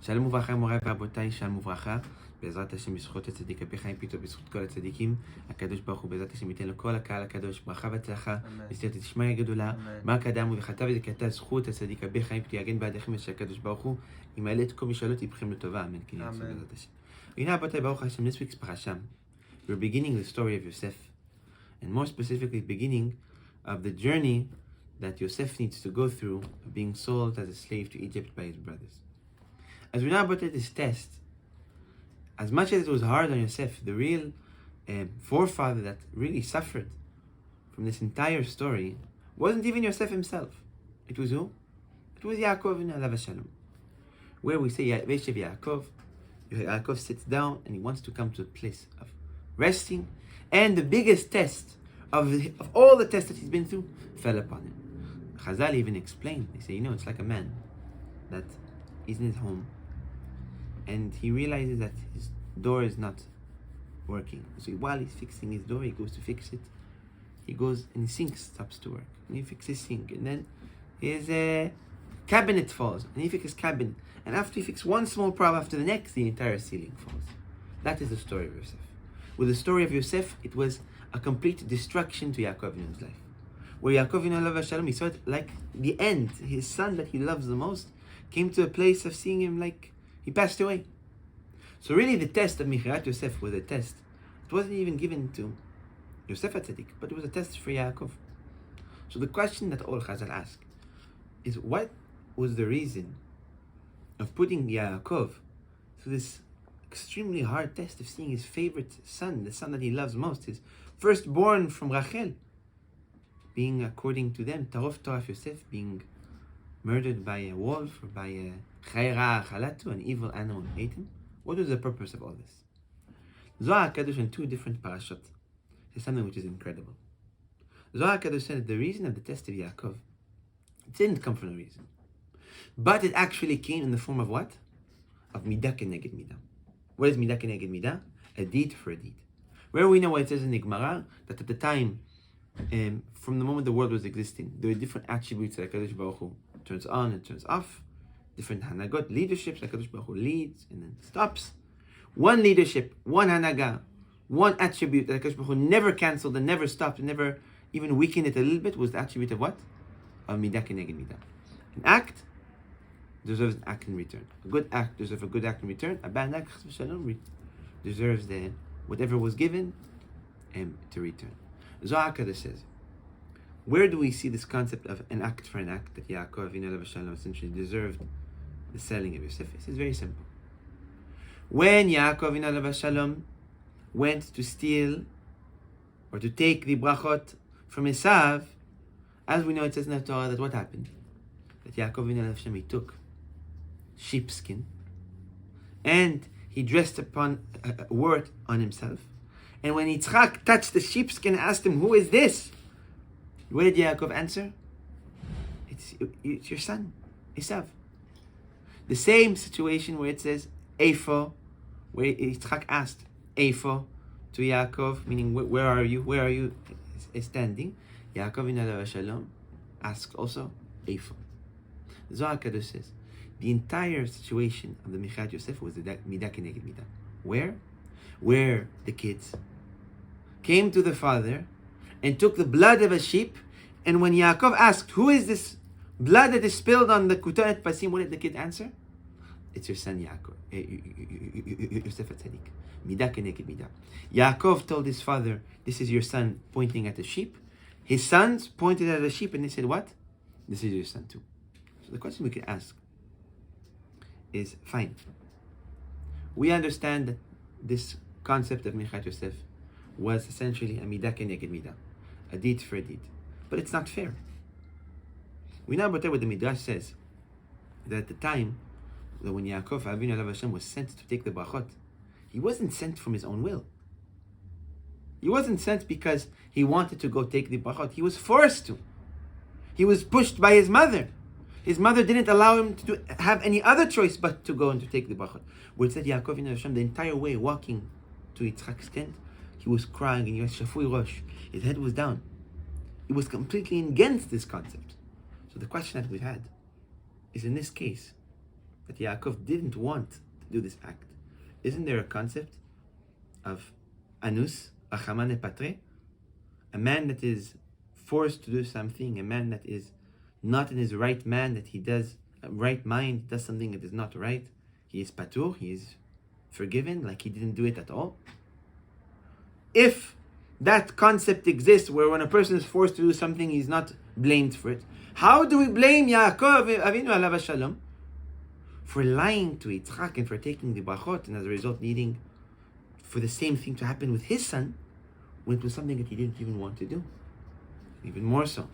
שלום וברכה מוריי ורבותיי, שלום וברכה. בעזרת השם, בזכות הצדיק רבי חיים פינטו, בזכות כל הצדיקים, הקדוש ברוך הוא בעזרת השם ייתן לכל הקהל הקדוש ברכה והצלחה, בסייעתא דשמיא גדולה. מה קדם ובכתב וזכתה זכות הצדיק רבי חיים פינטו יגן בעדיכם, ושהקדוש ברוך הוא ימלא את כל משאלות לבכם לטובה, אמן. כן יעשה בעזרת השם. והנה רבותיי, ברוך השם, this week's Parasha, we're beginning the story of Yosef, and more specifically beginning of the journey that Yosef needs to go through of being sold as a slave to Egypt by his brothers. As we know about this test, as much as it was hard on Yosef, the real forefather that really suffered from this entire story wasn't even Yosef himself. It was who? It was Yaakov in alav shalom. Where we say Veshev Yaakov, Yaakov sits down and he wants to come to a place of resting, and the biggest test of all the tests that he's been through fell upon him. Chazal even explained, they say, it's like a man that is in his home and he realizes that his door is not working. So while he's fixing his door, he goes to fix it. He goes and his sink stops to work. And he fixes his sink. And then his cabinet falls. And he fixes his cabinet. And after he fixes one small problem after the next, the entire ceiling falls. That is the story of Yosef. With the story of Yosef, it was a complete destruction to Yaakov in his life. Where Yaakov in alav shalom, he saw it like the end. His son that he loves the most came to a place of seeing him like he passed away. So really the test of Michirat Yosef was a test. It wasn't even given to Yosef HaTzadik, but it was a test for Yaakov. So the question that all Chazal ask is, what was the reason of putting Yaakov through this extremely hard test of seeing his favorite son, the son that he loves most, his firstborn from Rachel, being, according to them, Taraf Yosef, being murdered by a wolf or by a chayra chalatu, an evil animal, ate him? What was the purpose of all this? Zohar HaKadosh in two different parashot is something which is incredible. Zohar HaKadosh said that the reason of the test of Yaakov, it didn't come for no reason, but it actually came in the form of what? Of midah keneged midah. What is midah keneged midah? A deed for a deed. Where we know what it says in the Gemara, that at the time, from the moment the world was existing, there were different attributes that HaKadosh Baruch Hu turns on and turns off, different hanagot, leaderships, like HaKadosh Baruch Hu leads and then stops. One leadership, one hanaga, one attribute that HaKadosh Baruch Hu never cancelled and never stopped and never even weakened it a little bit was the attribute of what? Of midah keneged midah. An act deserves an act in return. A good act deserves a good act in return. A bad act deserves whatever was given to return. Zohar HaKadosh says, where do we see this concept of an act for an act, that Yaakov in alav shalom essentially deserved the selling of Yosef? It's very simple. When Yaakov in alav shalom went to steal or to take the brachot from Esav, as we know, it says in the Torah that what happened? That Yaakov in alav shalom, he took sheepskin and he dressed upon a word on himself. And when Yitzchak touched the sheepskin and asked him, who is this? What did Yaakov answer? It's your son, Esav. The same situation where it says, Eifo, where Yitzchak asked Eifo to Yaakov, meaning where are you? Where are you standing? Yaakov in alav shalom asked also Eifo. Zohar HaKadosh says, the entire situation of the Michirat Yosef was the midah keneged midah. Where the kids came to the father and took the blood of a sheep, and when Yaakov asked, who is this blood that is spilled on the kutonet pasim, what did the kid answer? It's your son Yaakov, Yosef HaTzadik. Midah keneged midah. Yaakov told his father, this is your son, pointing at the sheep. His sons pointed at the sheep and they said, what? This is your son too. So the question we could ask is, fine, we understand that this concept of Michirat Yosef was essentially a midah keneged midah, a deed for a deed. But it's not fair. We know about what the Midrash says, that at the time, that when Yaakov Avinu alav Hashem was sent to take the brachot, he wasn't sent from his own will. He wasn't sent because he wanted to go take the brachot. He was forced to. He was pushed by his mother. His mother didn't allow him to have any other choice but to go and to take the brachot. Where it said Yaakov Avinu Hashem, the entire way walking to Yitzchak's tent, he was crying and he was shafui rosh. His head was down. It was completely against this concept. So the question that we had is, in this case, that Yaakov didn't want to do this act, isn't there a concept of anus, achamane patre, a man that is forced to do something, a man that is not in his right mind, that he does right mind, does something that is not right, he is patur, he is forgiven, like he didn't do it at all? If that concept exists where when a person is forced to do something, he's not blamed for it, how do we blame Yaakov Avinu alav shalom for lying to Yitzchak and for taking the brachot, and as a result needing for the same thing to happen with his son when it was something that he didn't even want to do? Even more so,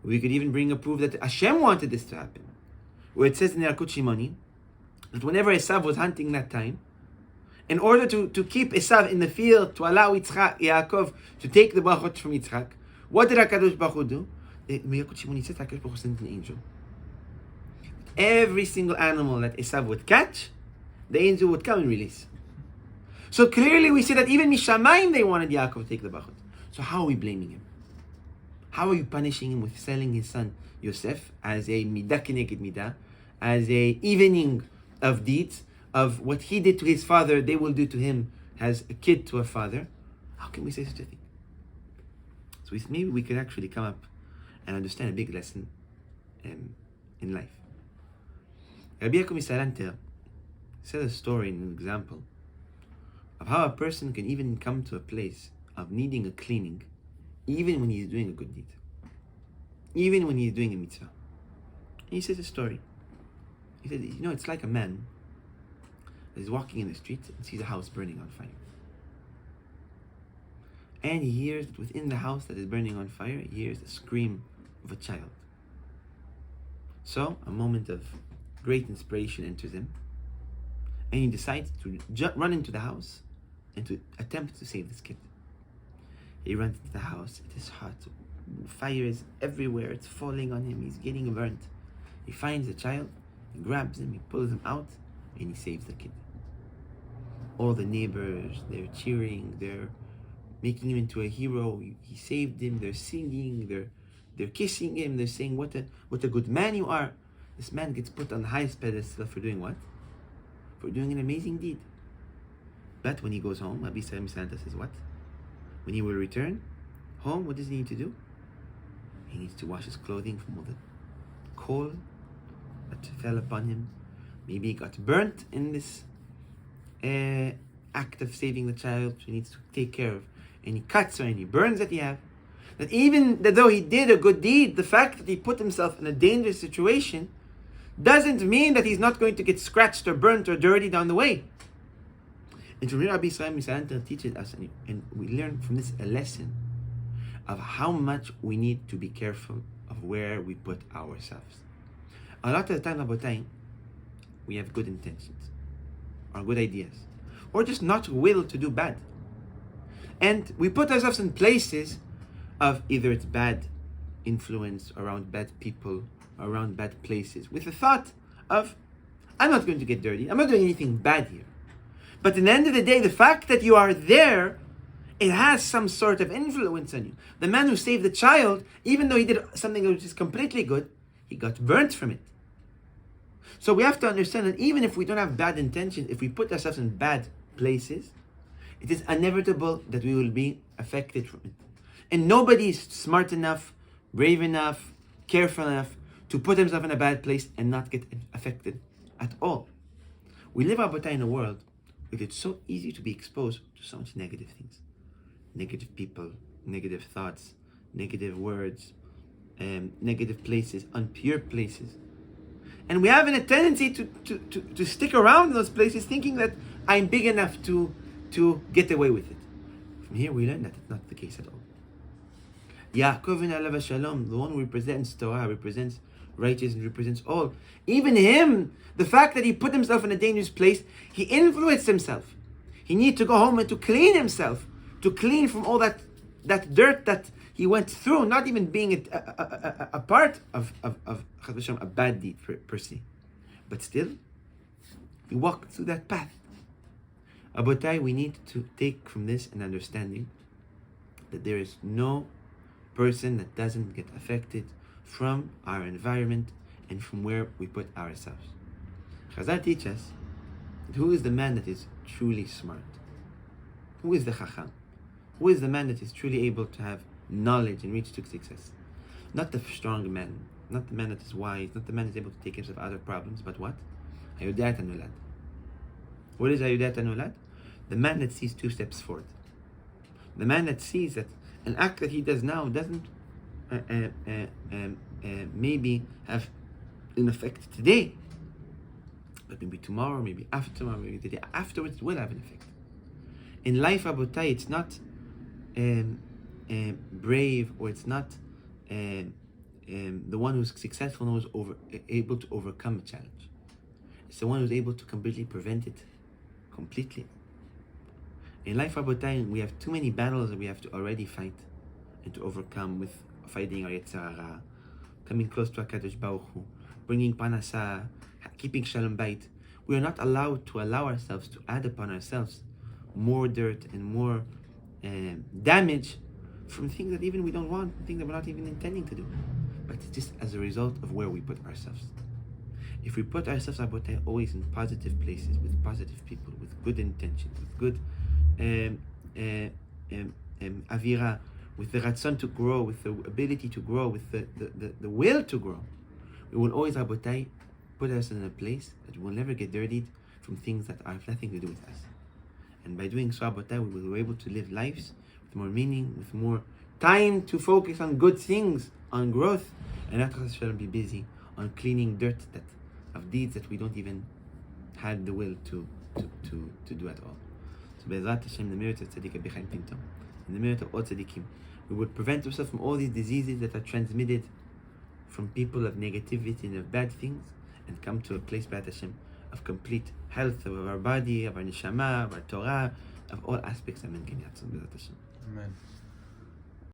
we could even bring a proof that Hashem wanted this to happen, where it says in Yalkut Shimoni that whenever Esav was hunting that time, in order to keep Esav in the field, to allow Yaakov to take the brachot from Yitzchak, what did HaKadosh Baruch Hu do? Yalkut Shimoni says HaKadosh Baruch Hu sent an angel. Every single animal that Esav would catch, the angel would come and release. So clearly we see that even Mishamayim they wanted Yaakov to take the brachot. So how are we blaming him? How are you punishing him with selling his son Yosef as a midah keneged midah, as a evening of deeds of what he did to his father, they will do to him as a kid to a father? How can we say such a thing? So maybe we could actually come up and understand a big lesson in life. Rabbi Pinto said a story and an example of how a person can even come to a place of needing a cleaning even when he's doing a good deed, even when he's doing a mitzvah. And he says a story. He said, it's like a man that is walking in the street and sees a house burning on fire. And he hears that within the house that is burning on fire, he hears the scream of a child. So a moment of great inspiration enters him, and he decides to run into the house and to attempt to save this kid. He runs into the house, it is hot, fire is everywhere, it's falling on him, he's getting burnt. He finds the child, he grabs him, he pulls him out, and he saves the kid. All the neighbors, they're cheering, they're making him into a hero. He saved him, they're singing, they're kissing him, they're saying, what a good man you are. This man gets put on the highest pedestal for doing what? For doing an amazing deed. But when he goes home, Rabbi Pinto says what? When he will return home, what does he need to do? He needs to wash his clothing from all the coal that fell upon him. Maybe he got burnt in this act of saving the child, so he needs to take care of any cuts or any burns that he have. That even though he did a good deed, the fact that he put himself in a dangerous situation doesn't mean that he's not going to get scratched or burnt or dirty down the way. And so Rabbi Pinto teaches us, and we learn from this a lesson of how much we need to be careful of where we put ourselves. A lot of the time, Rabotai, we have good intentions, or good ideas, or just not will to do bad. And we put ourselves in places of either it's bad influence around bad people, around bad places, with the thought of, I'm not going to get dirty, I'm not doing anything bad here. But at the end of the day, the fact that you are there, it has some sort of influence on you. The man who saved the child, even though he did something which is completely good, he got burnt from it. So we have to understand that even if we don't have bad intentions, if we put ourselves in bad places, it is inevitable that we will be affected from it. And nobody is smart enough, brave enough, careful enough to put himself in a bad place and not get affected at all. We live, Rabotai, in a world where it's so easy to be exposed to so much negative things. Negative people, negative thoughts, negative words, negative places, impure places. And we have a tendency to stick around in those places thinking that I'm big enough to get away with it. From here we learn that it's not the case at all. Yaakov alav shalom, the one who represents Torah, represents righteousness, represents all. Even him, the fact that he put himself in a dangerous place, he influenced himself. He needed to go home and to clean himself, to clean from all that dirt that he went through, not even being a part of a bad deed per se. But still, he walked through that path. Rabotai, we need to take from this an understanding that there is no person that doesn't get affected from our environment and from where we put ourselves. Chazal teach us who is the man that is truly smart? Who is the chacham? Who is the man that is truly able to have knowledge and reach to success? Not the strong man, not the man that is wise, not the man that is able to take himself out of problems, but what? Hayudat anulad. What is Hayudat anulad? The man that sees 2 steps forward. The man that sees that an act that he does now doesn't maybe have an effect today, but maybe tomorrow, maybe after tomorrow, maybe the day afterwards, it will have an effect. In life, Abotai, it's not brave, or it's not the one who's successful and who's able to overcome a challenge. It's the one who's able to completely prevent it, completely. In life, Abotai, we have too many battles that we have to already fight and to overcome, with fighting our Yetzer Hara, coming close to HaKadosh Baruch Hu, bringing Parasha, keeping Shalom Bayit. We are not allowed to allow ourselves to add upon ourselves more dirt and more damage from things that even we don't want, things that we're not even intending to do. But it's just as a result of where we put ourselves. If we put ourselves, Abotai, always in positive places, with positive people, with good intentions, with good avira, with the ratzon to grow, with the ability to grow, with the will to grow, we will always, Abotai, put us in a place that will never get dirtied from things that have nothing to do with us. And by doing so, Abotai, we will be able to live lives with more meaning, with more time to focus on good things, on growth, and not be busy on cleaning dirt of deeds that we don't even have the will to do at all. So Be'ezrat Hashem, the merit of Tzaddik Rabbi Pinto, and the merit of all tzaddikim, we would prevent ourselves from all these diseases that are transmitted from people of negativity and of bad things, and come to a place, Be'ezrat Hashem, of complete health of our body, of our neshama, of our Torah, of all aspects. Amen. Amen.